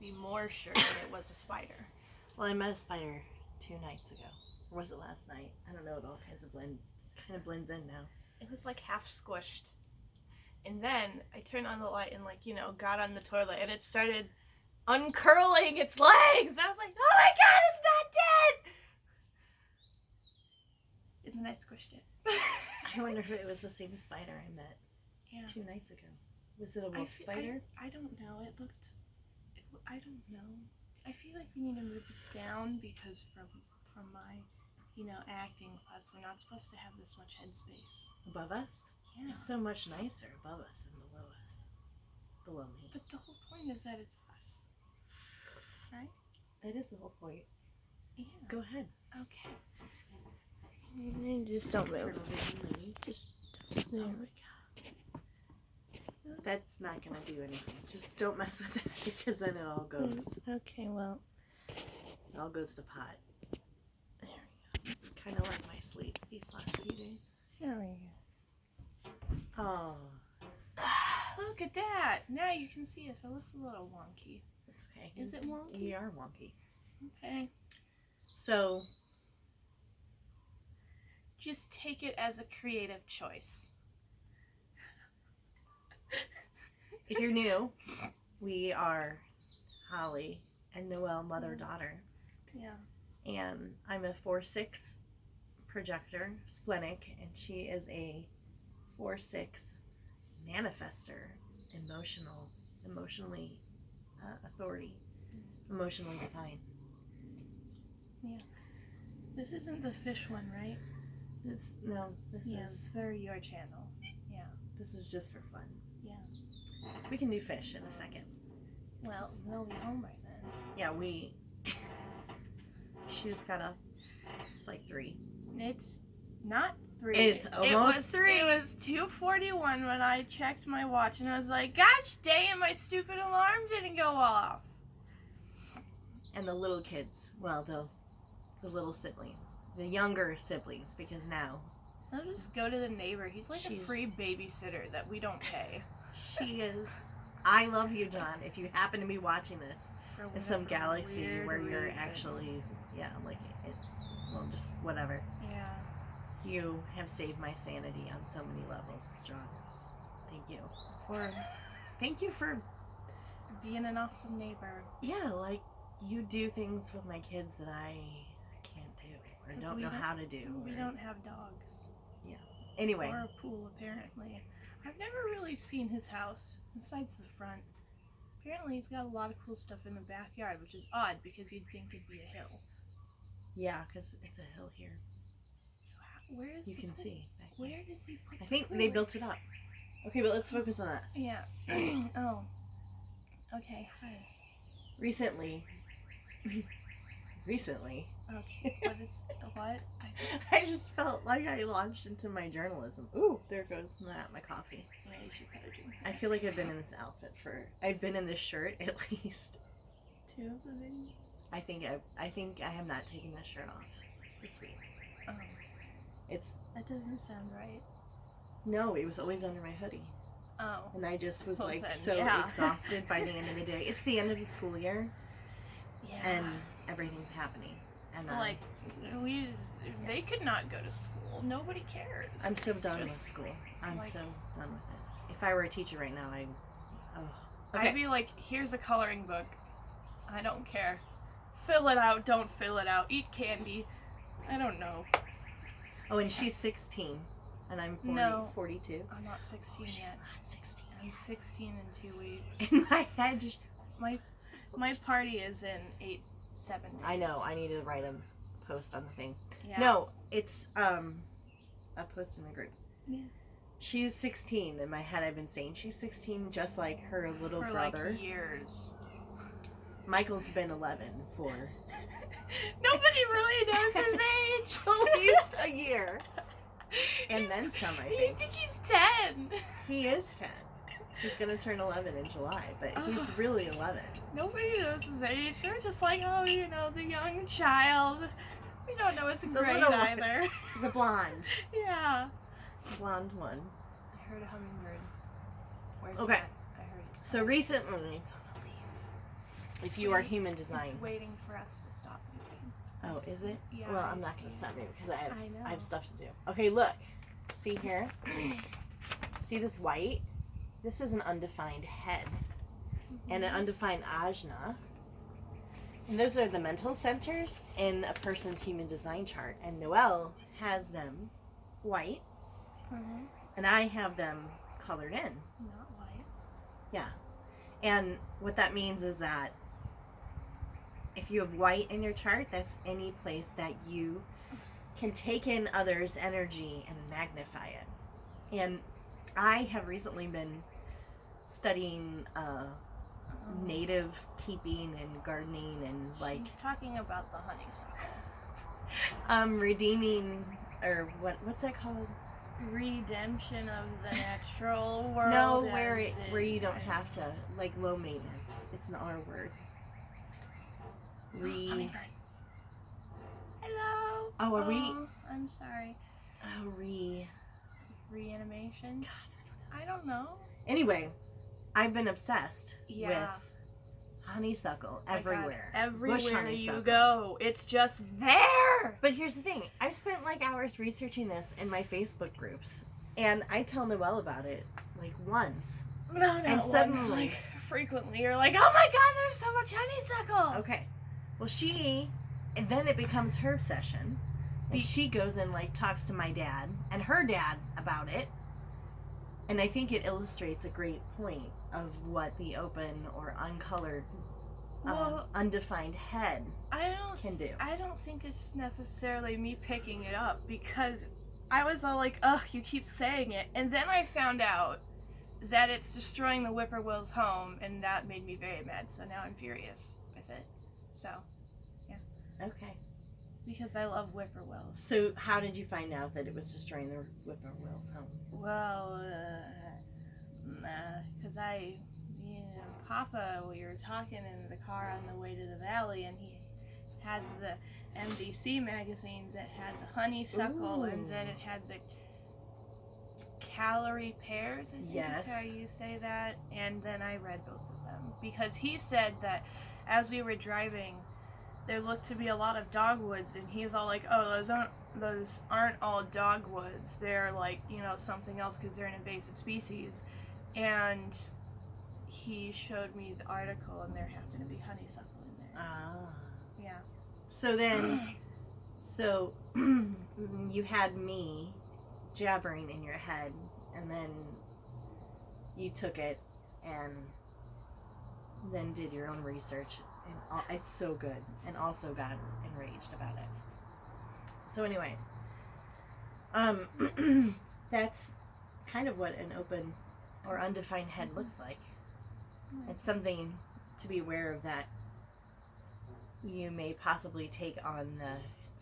be more sure that it was a spider. Well, I met a spider 2 nights ago. Or was it last night? I don't know. It all kinds of blends in now. It was like half squished. And then I turned on the light and got on the toilet and it started uncurling its legs. I was like, oh my god, it's not dead! And then I squished it. I wonder if it was the same spider I met 2 nights ago. Was it a wolf spider? I don't know. I don't know. I feel like we need to move it down because from my, acting class, we're not supposed to have this much headspace. Above us? Yeah. It's so much nicer above us than below us. Below me. But the whole point is that it's us. Right? That is the whole point. Yeah. Go ahead. Okay. Just don't move. Just don't. There we go. That's not going to do anything. Just don't mess with it because then it all goes. Okay, well. It all goes to pot. There we go. Kind of like my sleep these last few days. There we go. Oh. Look at that. Now you can see us. It looks a little wonky. It's okay. Is it wonky? We are wonky. Okay. So. Just take it as a creative choice. If you're new, we are Holly and Noelle, mother-daughter. Yeah. And I'm a 4/6 projector, splenic, and she is a 4/6 manifester, emotionally authority, emotionally defined. Yeah. This isn't the fish one, right? This is for your channel. Yeah. This is just for fun. Yeah. We can do fish in a second. Well, they'll be home by then. Yeah, she just got up. It's like 3. It's not 3. It's almost 3. It was 2:41 when I checked my watch, and I was like, gosh dang, my stupid alarm didn't go off. And the little kids, well, the little siblings, the younger siblings, because now I'll just go to the neighbor. He's like a free babysitter that we don't pay. She is. I love you, John. If you happen to be watching this in some galaxy where you're actually, just whatever. Yeah. You have saved my sanity on so many levels, John. Thank you. Thank you for being an awesome neighbor. Yeah, like you do things with my kids that I can't do or don't know how to do. We don't have dogs. Yeah. Anyway. Or a pool, apparently. I've never really seen his house, besides the front. Apparently he's got a lot of cool stuff in the backyard, which is odd because you'd think it'd be a hill. Yeah, because it's a hill here. So where is you can see. Where does he put I think they built it up. Okay, but let's focus on us. Yeah. Oh. Okay, hi. Recently. Okay, what? I just felt like I launched into my journalism. Ooh, there goes my coffee. Yeah, you should probably drink that. I feel like I've been in this outfit I've been in this shirt at least 2 of the days. I think I have not taken this shirt off this week. Oh. That doesn't sound right. No, it was always under my hoodie. Oh. And I just was exhausted by the end of the day. It's the end of the school year. Yeah. And everything's happening. And they could not go to school. Nobody cares. I'm so done with school. I'm so done with it. If I were a teacher right now, I'd be like, here's a coloring book. I don't care. Fill it out, don't fill it out. Eat candy. I don't know. Oh, and she's 16. And I'm 42. I'm not 16 She's yet. not 16 yet. I'm 16 in 2 weeks. In my head, my party is in 7 days. I know. I need to write a post on the thing. Yeah. No, it's a post in the group. Yeah. She's 16. In my head, I've been saying she's 16, just like her little brother. Like years. Michael's been 11 for. Nobody really knows his age. At least a year. And then some, I think. I think he's 10. He is 10. He's gonna turn 11 in July, but he's really 11. Nobody knows his age. We're just like, the young child. We don't know his grade either. The blonde. Yeah. The blonde one. I heard a hummingbird. Where's okay. it at? I heard it. So recently, If you are human design. It's waiting for us to stop moving. Oh, is it? Yeah. Well, I'm not going to stop moving because I have stuff to do. Okay, look. See here? See this white? This is an undefined head. And an undefined ajna. And those are the mental centers in a person's human design chart. And Noelle has them white. Mm-hmm. And I have them colored in. Not white. Yeah. And what that means is that if you have white in your chart, that's any place that you can take in others' energy and magnify it. And I have recently been studying native keeping and gardening and like She's talking about the honeysuckle. redeeming, or what's that called? Redemption of the natural world. No, where you don't have to, like, low maintenance. It's an R word. Hello. Oh, are we? I'm sorry. Oh, Reanimation. I don't know. Anyway, I've been obsessed Yeah. with honeysuckle My everywhere. God, everywhere Bush you honeysuckle. go, it's just there. But here's the thing. I've spent like hours researching this in my Facebook groups. And I tell Noelle about it like once. No, And suddenly, like, frequently you're like, oh my God, there's so much honeysuckle. okay. Well, and then it becomes her session. And she goes and like talks to my dad and her dad about it. And I think it illustrates a great point of what the open or uncolored, undefined head can do. I don't think it's necessarily me picking it up, because I was all like, ugh, you keep saying it. And then I found out that it's destroying the Whipperwells' home, and that made me very mad. So now I'm furious with it. So, yeah. Okay. Because I love Whipperwells. So how did you find out that it was destroying the Whipperwells' home? Well, because Papa, we were talking in the car on the way to the valley, and he had the MDC magazine that had the honeysuckle, and then it had the calorie pears, I think is how you say that. And then I read both of them, because he said that as we were driving, there looked to be a lot of dogwoods, and he's all like, oh, those aren't all dogwoods. They're like, something else, because they're an invasive species. And he showed me the article, and there happened to be honeysuckle in there. Ah. Yeah. So then, you had me jabbering in your head, and then you took it and then did your own research. And it's so good, and also got enraged about it. So anyway, that's kind of what an open or undefined head looks like. It's something to be aware of, that you may possibly take on the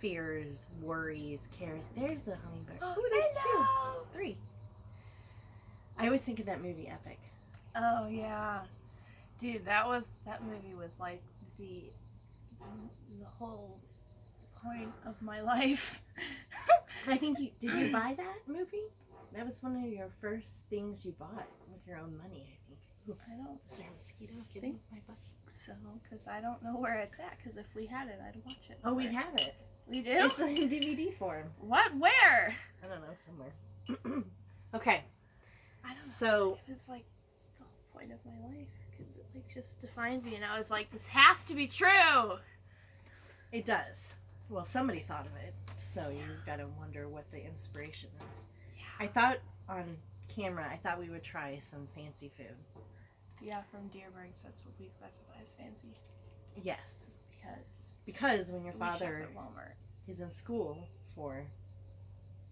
fears, worries, cares. There's the hummingbird. Oh, there's 2, 3. I always think of that movie Epic. Oh yeah, dude, that movie was like the whole point of my life. I think did you buy that movie? That was one of your first things you bought with your own money, I think. Ooh, I don't. Is there a mosquito getting my butt? So, because I don't know where it's at. Because if we had it, I'd watch it. Oh, we have it. We do? It's in DVD form. What? Where? I don't know, somewhere. Okay. I don't know. So it was like the whole point of my life, because it like just defined me, and I was like, this has to be true. it does. Well, somebody thought of it, so you've got to wonder what the inspiration is. Yeah. I thought on camera, we would try some fancy food. Yeah, from Dearborn's, that's what we classify as fancy. Yes. Because when your we father shop at Walmart. is in school for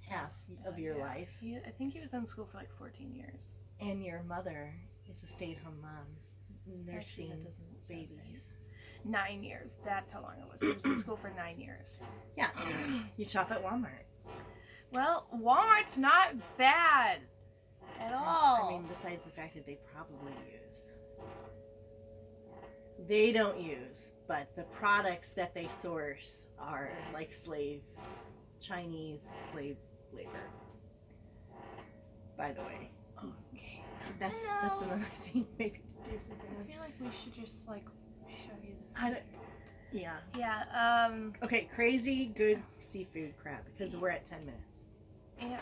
half of your life, I think he was in school for like 14 years. and your mother is a stay-at-home mom, nursing babies. 9 years. That's how long it was. He was in school for 9 years. Yeah. You shop at Walmart. Well, Walmart's not bad at all. I mean, besides the fact that they probably use. They don't use, but the products that they source are like Chinese slave labor. By the way. Okay. That's another thing maybe to do something I with. feel like we should just like show you the I food. don't- Yeah. Yeah, Okay, crazy good seafood crab, because we're at 10 minutes. yeah.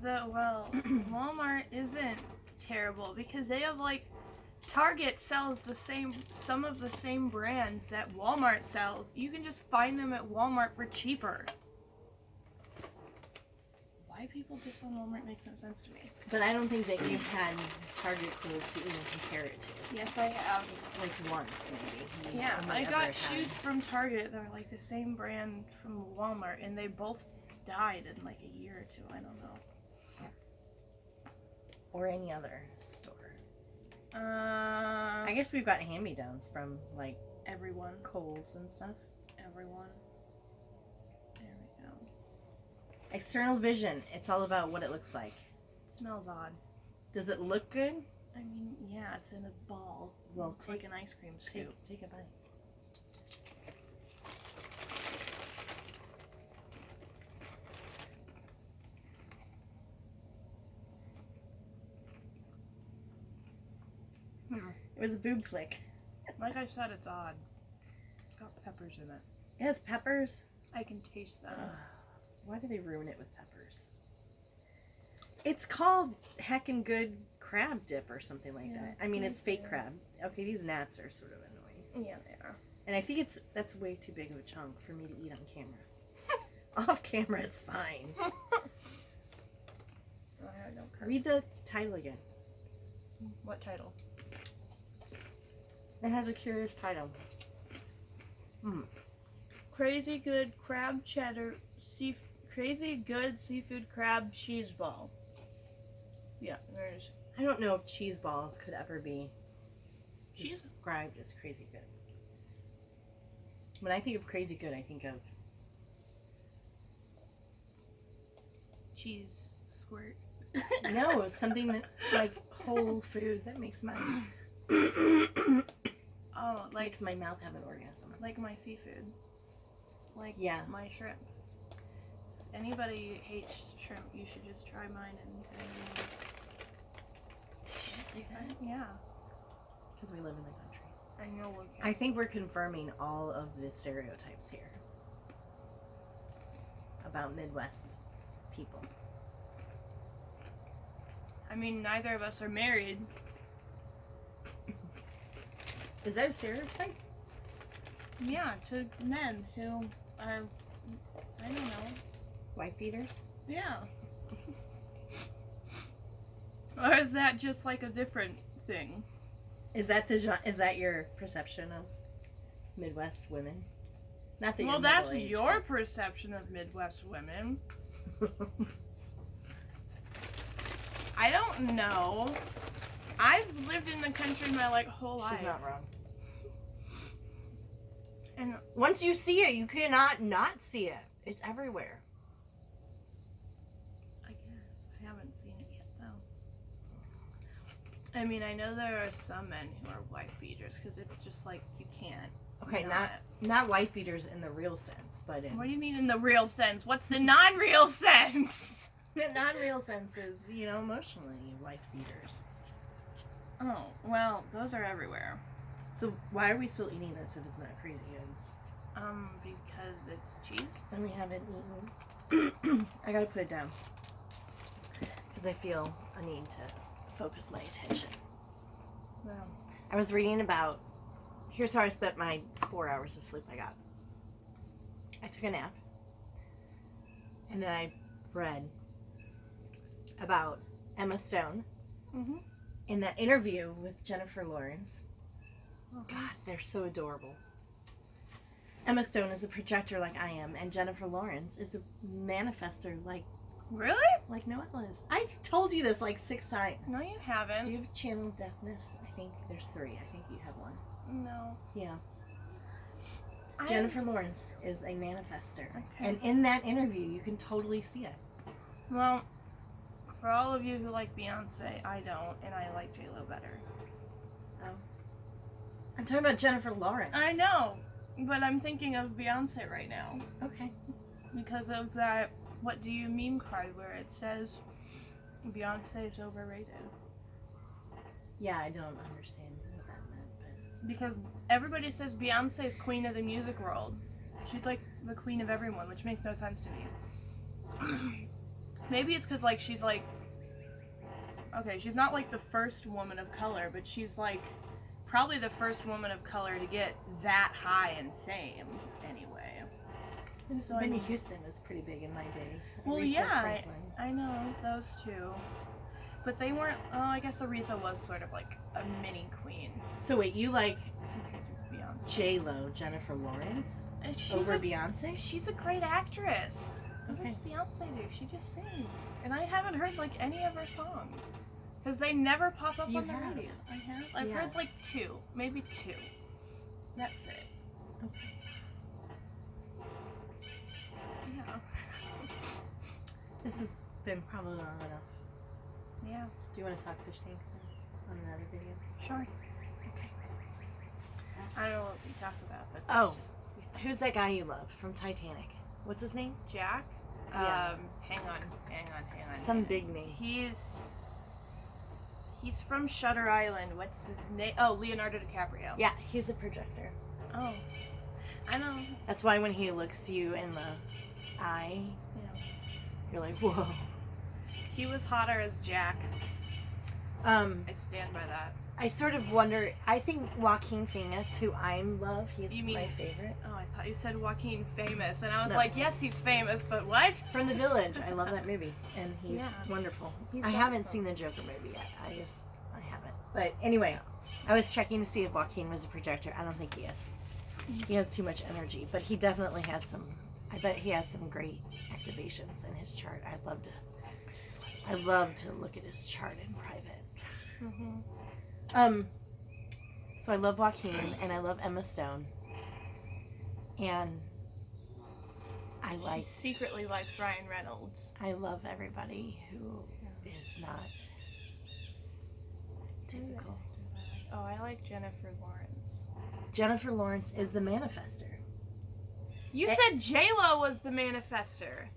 Walmart isn't terrible because they have like Target sells some of the same brands that Walmart sells. You can just find them at Walmart for cheaper. Why people diss on Walmart makes no sense to me. But I don't think that you've had Target clothes to even compare it to. Yes, I have. Like once, maybe. Yeah, only I ever got had. shoes from Target that are like the same brand from Walmart, and they both died in like a year or two. I don't know. Or any other store. I I guess we've got hand-me-downs from, like, everyone. Kohls and stuff. Everyone. There we go. External vision. It's all about what it looks like. Smells odd. Does it look good? I mean, yeah, it's in a ball. Well, Looks like an ice cream scoop. Take a bite. It was a boob flick. Like I said, it's odd. It's got peppers in it. It has peppers. I can taste them. Why do they ruin it with peppers? It's called heckin' good crab dip or something like that. I mean, it's fake crab. Okay, these gnats are sort of annoying. Yeah, they are. And I think that's way too big of a chunk for me to eat on camera. Off camera, it's fine. Read the title again. What title? It has a curious title. Crazy good crab cheddar crazy good seafood crab cheese ball. Yeah, there's I don't know if cheese balls could ever be cheese. described as crazy good. When I think of crazy good, I think of Cheese squirt. no, something that like whole food that makes my Oh, like makes my mouth have an orgasm. like my seafood. Like Yeah. my shrimp. If anybody hates shrimp, you should just try mine and Just do that yeah. because we live in the country. I know we I think we're confirming all of the stereotypes here about Midwest people. I mean, neither of us are married. Is that a stereotype? Yeah, to men who are, I don't know. Wife beaters? Yeah. Or is that just like a different thing? Is that your perception of Midwest women? Not that Well, you're that's middle-aged, your perception of Midwest women. but- I don't know. I've lived in the country my like whole life. She's not wrong. And Once you see it, you cannot not see it. It's everywhere. I guess I haven't seen it yet though. I mean, I know there are some men who are wife beaters because it's just like you can't. Okay, not wife beaters in the real sense, but in What do you mean in the real sense? What's the non-real sense? the non-real sense is, emotionally wife beaters. Oh, well, those are everywhere. So why are we still eating this if it's not crazy good? Because it's cheese. And we haven't eaten. I gotta put it down because I feel a need to focus my attention. Well, I was reading about. Here's how I spent my 4 hours of sleep I got. I took a nap, and then I read about Emma Stone in that interview with Jennifer Lawrence. God, they're so adorable. Emma Stone is a projector like I am, and Jennifer Lawrence is a manifester like Noelle is. I've told you this like 6 times. No, you haven't. Do you have channel deafness? I think there's 3. I think you have 1. No. Yeah. Jennifer Lawrence is a manifester. Okay. And in that interview, you can totally see it. Well, for all of you who like Beyonce, I don't, and I like J-Lo better. I'm talking about Jennifer Lawrence. I know, but I'm thinking of Beyonce right now. Okay. Because of that What Do You Meme card where it says Beyonce is overrated. Yeah, I don't understand what that meant, but Because everybody says Beyonce's queen of the music world. She's like the queen of everyone, which makes no sense to me. Maybe it's because, like, she's like... Okay, she's not like the first woman of color, but she's like probably the first woman of color to get that high in fame, anyway. And so Whitney Houston was pretty big in my day. Well, yeah, I know those two, but they weren't. Oh, I guess Aretha was sort of like a mini queen. So wait, you like Beyonce? J-Lo, Jennifer Lawrence, over Beyonce? She's a great actress. What Okay. does Beyonce do? She just sings, and I haven't heard like any of her songs. Because they never pop up on the radio. I have? I've heard like 2. Maybe 2. That's it. Okay. Yeah. This has been probably long enough. Yeah. Do you want to talk fish tanks on another video? Sure. Okay. I don't know what we talk about, but who's that guy you love from Titanic? What's his name? Jack? Yeah. Hang on. Some big name. He's from Shutter Island. What's his name? Oh, Leonardo DiCaprio. Yeah, he's a projector. Oh. I know. That's why when he looks you in the eye, you're like, whoa. He was hotter as Jack. I stand by that. I sort of wonder, I think Joaquin Phoenix, who I love, he's my favorite. Oh, I thought you said Joaquin Famous, and I was like, yes, he's famous, but what? From The Village. I love that movie, and he's wonderful. I haven't seen the Joker movie yet. I haven't. But anyway, I was checking to see if Joaquin was a projector. I don't think he is. He has too much energy, but he definitely has some, I bet he has some great activations in his chart. I'd love to look at his chart in private. Mm-hmm. So I love Joaquin and I love Emma Stone, and she secretly likes Ryan Reynolds. I love everybody who is not typical. Oh, I like Jennifer Lawrence. Jennifer Lawrence is the manifester. You said J-Lo was the manifester.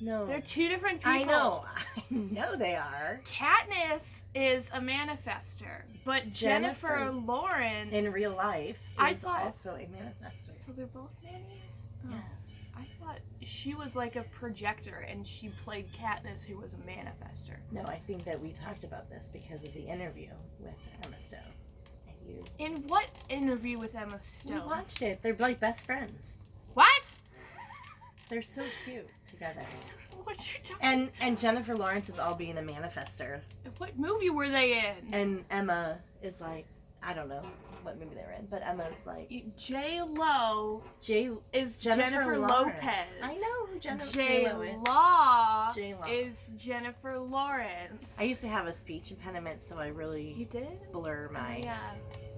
No. They're 2 different people. I know they are. Katniss is a manifester, but Jennifer Lawrence in real life is also a manifester. So they're both manis? Yes. I thought she was like a projector and she played Katniss, who was a manifester. No, I think that we talked about this because of the interview with Emma Stone. And you. In what interview with Emma Stone? We watched it. They're like best friends. What? They're so cute together. What you talking? And Jennifer Lawrence is all being the manifester. What movie were they in? And Emma is like, I don't know what movie they were in, but Emma's like J-Lo is Jennifer Lawrence. Lopez. I know who J-Lo is Jennifer Lawrence. I used to have a speech impediment, so I really blur my. Yeah.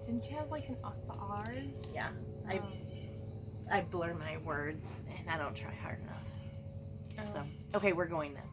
Didn't you have like the R's? Yeah. Oh. I blur my words and I don't try hard enough. So, okay, we're going now.